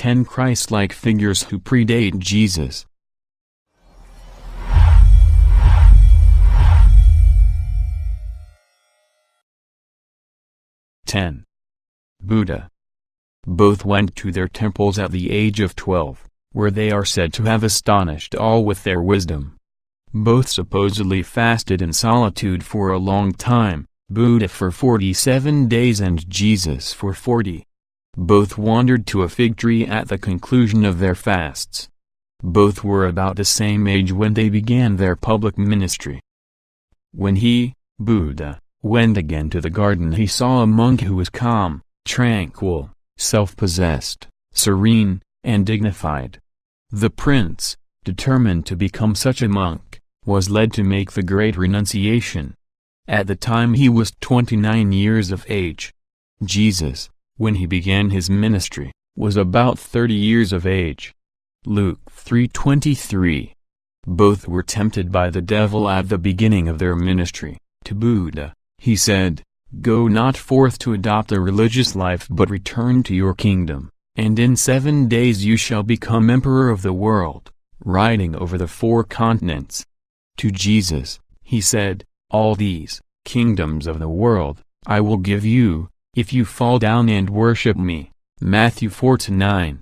10 Christ-like figures who predate Jesus. 10. Buddha. Both went to their temples at the age of 12, where they are said to have astonished all with their wisdom. Both supposedly fasted in solitude for a long time, Buddha for 47 days and Jesus for 40. Both wandered to a fig tree at the conclusion of their fasts. Both were about the same age when they began their public ministry. When he, Buddha, went again to the garden, he saw a monk who was calm, tranquil, self-possessed, serene, and dignified. The prince, determined to become such a monk, was led to make the great renunciation. At the time he was 29 years of age. Jesus, when he began his ministry, was about 30 years of age. Luke 3:23. Both were tempted by the devil at the beginning of their ministry. To Buddha, he said, "Go not forth to adopt a religious life but return to your kingdom, and in 7 days you shall become emperor of the world, riding over the 4 continents." To Jesus, he said, "All these kingdoms of the world I will give you, if you fall down and worship me." Matthew 4:9.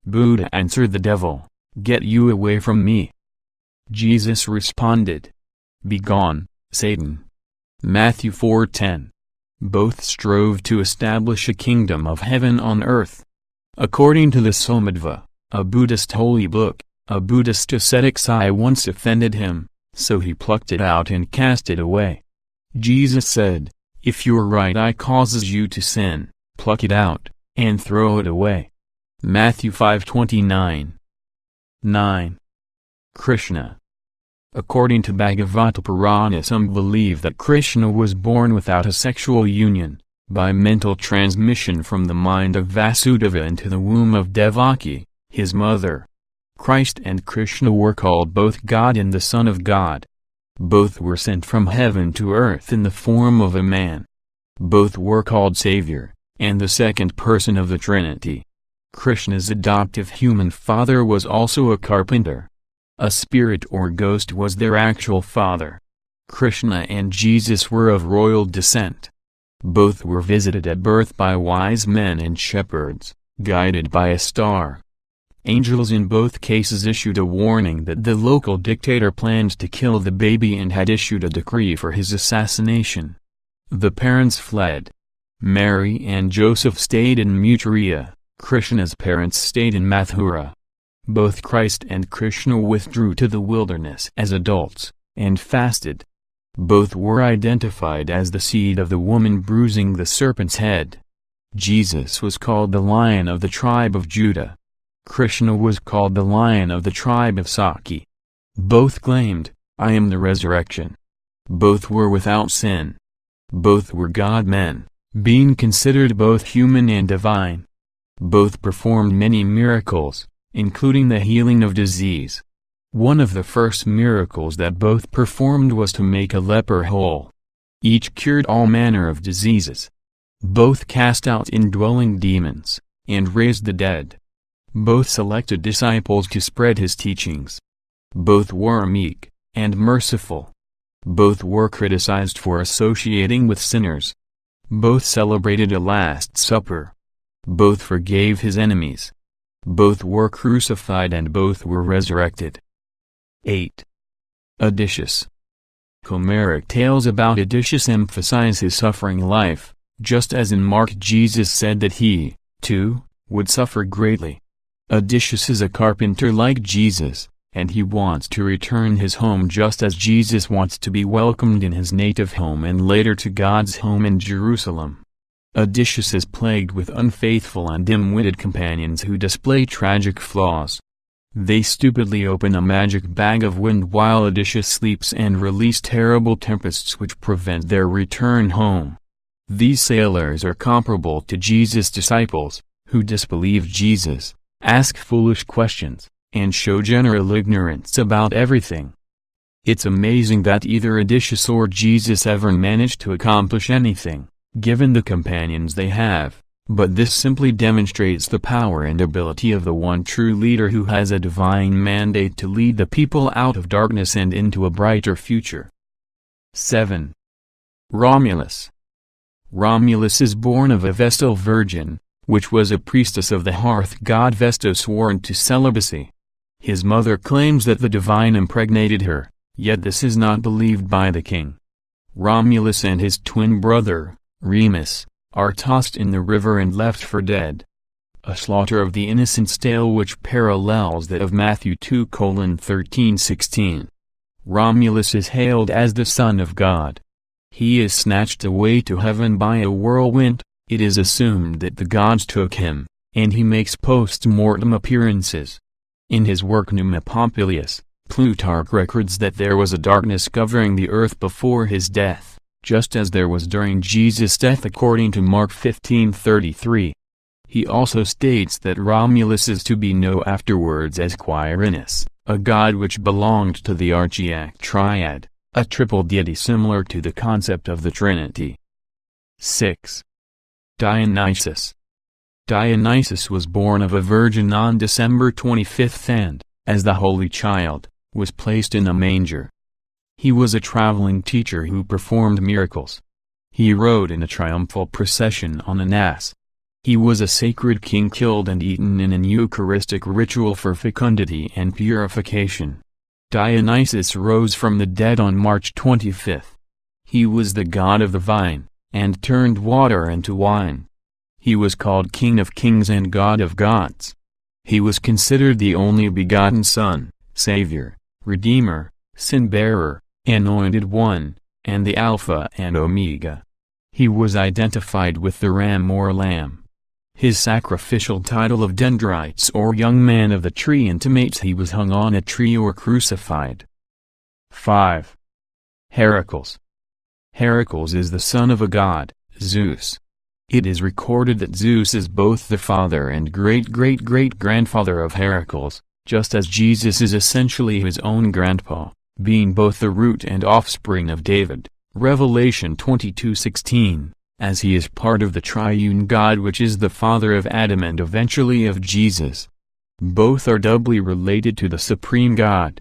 Buddha answered the devil, "Get you away from me." Jesus responded, "Begone, Satan." Matthew 4:10. Both strove to establish a kingdom of heaven on earth. According to the Somadva, a Buddhist holy book, a Buddhist ascetic's eye once offended him, so he plucked it out and cast it away. Jesus said, "If your right eye causes you to sin, pluck it out, and throw it away." Matthew 5:29. 9. Krishna. According to Bhagavata Purana, some believe that Krishna was born without a sexual union, by mental transmission from the mind of Vasudeva into the womb of Devaki, his mother. Christ and Krishna were called both God and the Son of God. Both were sent from heaven to earth in the form of a man. Both were called Savior, and the second person of the Trinity. Krishna's adoptive human father was also a carpenter. A spirit or ghost was their actual father. Krishna and Jesus were of royal descent. Both were visited at birth by wise men and shepherds, guided by a star. Angels in both cases issued a warning that the local dictator planned to kill the baby and had issued a decree for his assassination. The parents fled. Mary and Joseph stayed in Mathura. Krishna's parents stayed in Mathura. Both Christ and Krishna withdrew to the wilderness as adults, and fasted. Both were identified as the seed of the woman bruising the serpent's head. Jesus was called the Lion of the tribe of Judah. Krishna was called the Lion of the tribe of Saki. Both claimed, "I am the resurrection." Both were without sin. Both were God-men, being considered both human and divine. Both performed many miracles, including the healing of disease. One of the first miracles that both performed was to make a leper whole. Each cured all manner of diseases. Both cast out indwelling demons, and raised the dead. Both selected disciples to spread his teachings. Both were meek, and merciful. Both were criticized for associating with sinners. Both celebrated a Last Supper. Both forgave his enemies. Both were crucified and both were resurrected. 8. Odysseus. Homeric tales about Odysseus emphasize his suffering life, just as in Mark Jesus said that he, too, would suffer greatly. Odysseus is a carpenter like Jesus, and he wants to return his home just as Jesus wants to be welcomed in his native home and later to God's home in Jerusalem. Odysseus is plagued with unfaithful and dim-witted companions who display tragic flaws. They stupidly open a magic bag of wind while Odysseus sleeps and release terrible tempests which prevent their return home. These sailors are comparable to Jesus' disciples, who disbelieve Jesus, ask foolish questions, and show general ignorance about everything. It's amazing that either Odysseus or Jesus ever managed to accomplish anything, given the companions they have, But this simply demonstrates the power and ability of the one true leader who has a divine mandate to lead the people out of darkness and into a brighter future. 7. Romulus. Romulus is born of a Vestal virgin, which was a priestess of the hearth god Vesta sworn to celibacy. His mother claims that the divine impregnated her, yet this is not believed by the king. Romulus and his twin brother, Remus, are tossed in the river and left for dead. A slaughter of the innocents tale which parallels that of Matthew 2:13-16. Romulus is hailed as the Son of God. He is snatched away to heaven by a whirlwind. It is assumed that the gods took him, and he makes post-mortem appearances. In his work Numa Pompilius, Plutarch records that there was a darkness covering the earth before his death, just as there was during Jesus' death according to Mark 15:33. He also states that Romulus is to be known afterwards as Quirinus, a god which belonged to the Archeac triad, a triple deity similar to the concept of the Trinity. 6. Dionysus. Dionysus was born of a virgin on December 25 and, as the Holy Child, was placed in a manger. He was a traveling teacher who performed miracles. He rode in a triumphal procession on an ass. He was a sacred king killed and eaten in an Eucharistic ritual for fecundity and purification. Dionysus rose from the dead on March 25. He was the god of the vine, and turned water into wine. He was called King of Kings and God of Gods. He was considered the only begotten Son, Savior, Redeemer, Sin-bearer, Anointed One, and the Alpha and Omega. He was identified with the ram or lamb. His sacrificial title of Dendrites or Young Man of the Tree intimates he was hung on a tree or crucified. 5. Heracles. Heracles is the son of a god, Zeus. It is recorded that Zeus is both the father and great-great-great-grandfather of Heracles, just as Jesus is essentially his own grandpa, being both the root and offspring of David, Revelation 22:16, as he is part of the triune God which is the father of Adam and eventually of Jesus. Both are doubly related to the supreme God.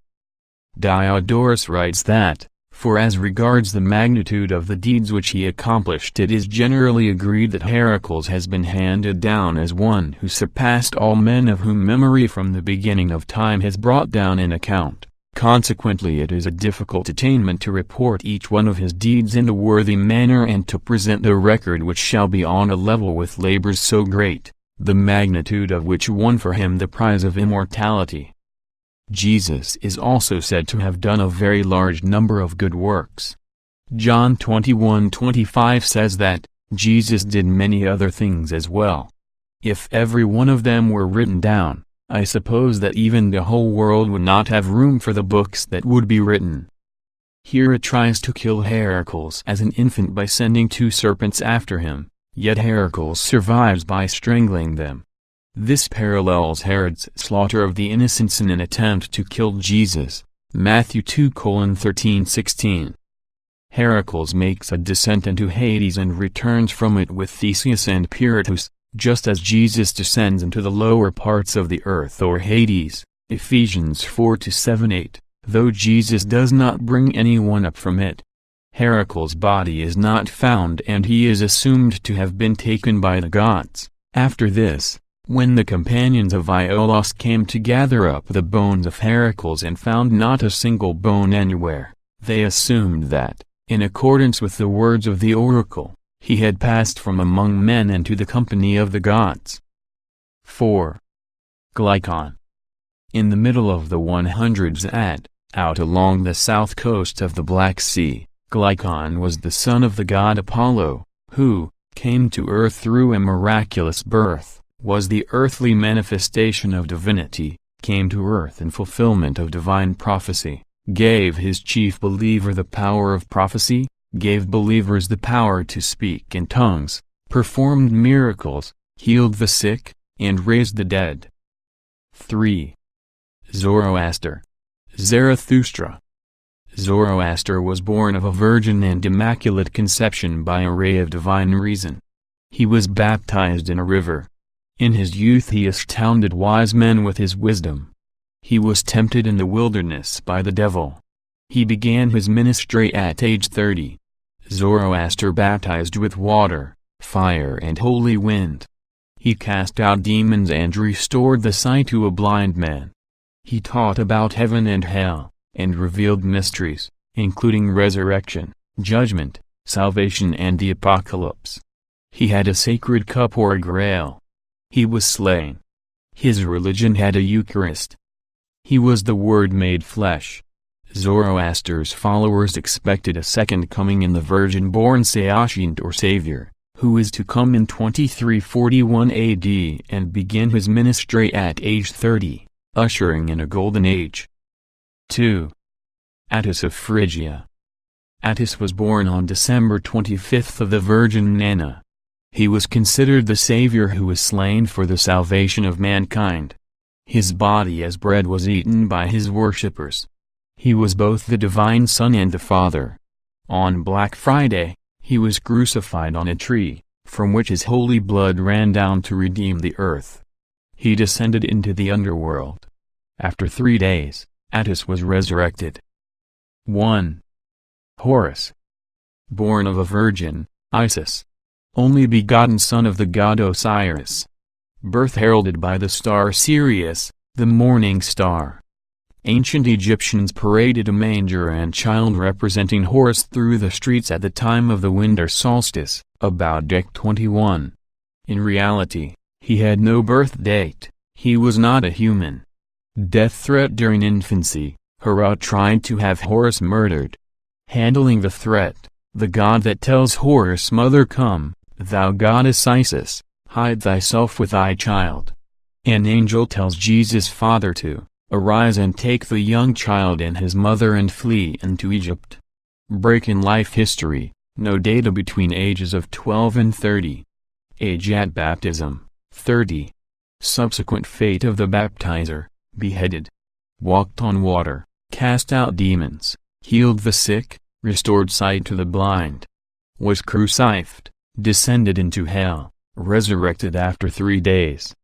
Diodorus writes that, for as regards the magnitude of the deeds which he accomplished, it is generally agreed that Heracles has been handed down as one who surpassed all men of whom memory from the beginning of time has brought down an account. Consequently it is a difficult attainment to report each one of his deeds in a worthy manner and to present a record which shall be on a level with labors so great, the magnitude of which won for him the prize of immortality. Jesus is also said to have done a very large number of good works. John 21:25 says that, Jesus did many other things as well. If every one of them were written down, I suppose that even the whole world would not have room for the books that would be written. Here it tries to kill Heracles as an infant by sending 2 serpents after him, yet Heracles survives by strangling them. This parallels Herod's slaughter of the innocents in an attempt to kill Jesus, Matthew 2:13-16. Heracles makes a descent into Hades and returns from it with Theseus and Pirithous, just as Jesus descends into the lower parts of the earth or Hades, Ephesians 4:7-8, though Jesus does not bring anyone up from it. Heracles' body is not found and he is assumed to have been taken by the gods. After this, when the companions of Iolaus came to gather up the bones of Heracles and found not a single bone anywhere, they assumed that, in accordance with the words of the oracle, he had passed from among men and to the company of the gods. 4. Glycon. In the middle of the 100s AD, out along the south coast of the Black Sea, Glycon was the son of the god Apollo, who, came to earth through a miraculous birth, was the earthly manifestation of divinity, came to earth in fulfillment of divine prophecy, gave his chief believer the power of prophecy, gave believers the power to speak in tongues, performed miracles, healed the sick, and raised the dead. 3. Zoroaster. Zarathustra. Zoroaster was born of a virgin and immaculate conception by a ray of divine reason. He was baptized in a river. In his youth he astounded wise men with his wisdom. He was tempted in the wilderness by the devil. He began his ministry at age 30. Zoroaster baptized with water, fire and holy wind. He cast out demons and restored the sight to a blind man. He taught about heaven and hell, and revealed mysteries, including resurrection, judgment, salvation and the apocalypse. He had a sacred cup or grail. He was slain. His religion had a Eucharist. He was the Word made flesh. Zoroaster's followers expected a second coming in the virgin-born Saoshyant or Savior, who is to come in 2341 AD and begin his ministry at age 30, ushering in a golden age. 2. Attis of Phrygia. Attis was born on December 25 of the Virgin Nana. He was considered the Savior who was slain for the salvation of mankind. His body as bread was eaten by his worshippers. He was both the Divine Son and the Father. On Black Friday, he was crucified on a tree, from which his holy blood ran down to redeem the earth. He descended into the underworld. After 3 days, Attis was resurrected. 1. Horus. Born of a virgin, Isis. Only begotten son of the god Osiris. Birth heralded by the star Sirius, the morning star. Ancient Egyptians paraded a manger and child representing Horus through the streets at the time of the winter solstice, about Dec 21. In reality, he had no birth date, he was not a human. Death threat during infancy, Hera tried to have Horus murdered. Handling the threat, the god that tells Horus' mother, "Come, thou goddess Isis, hide thyself with thy child." An angel tells Jesus' father to arise and take the young child and his mother and flee into Egypt. Break in life history, no data between ages of 12 and 30. Age at baptism, 30. Subsequent fate of the baptizer, beheaded. Walked on water, cast out demons, healed the sick, restored sight to the blind. Was crucified, descended into hell, resurrected after 3 days.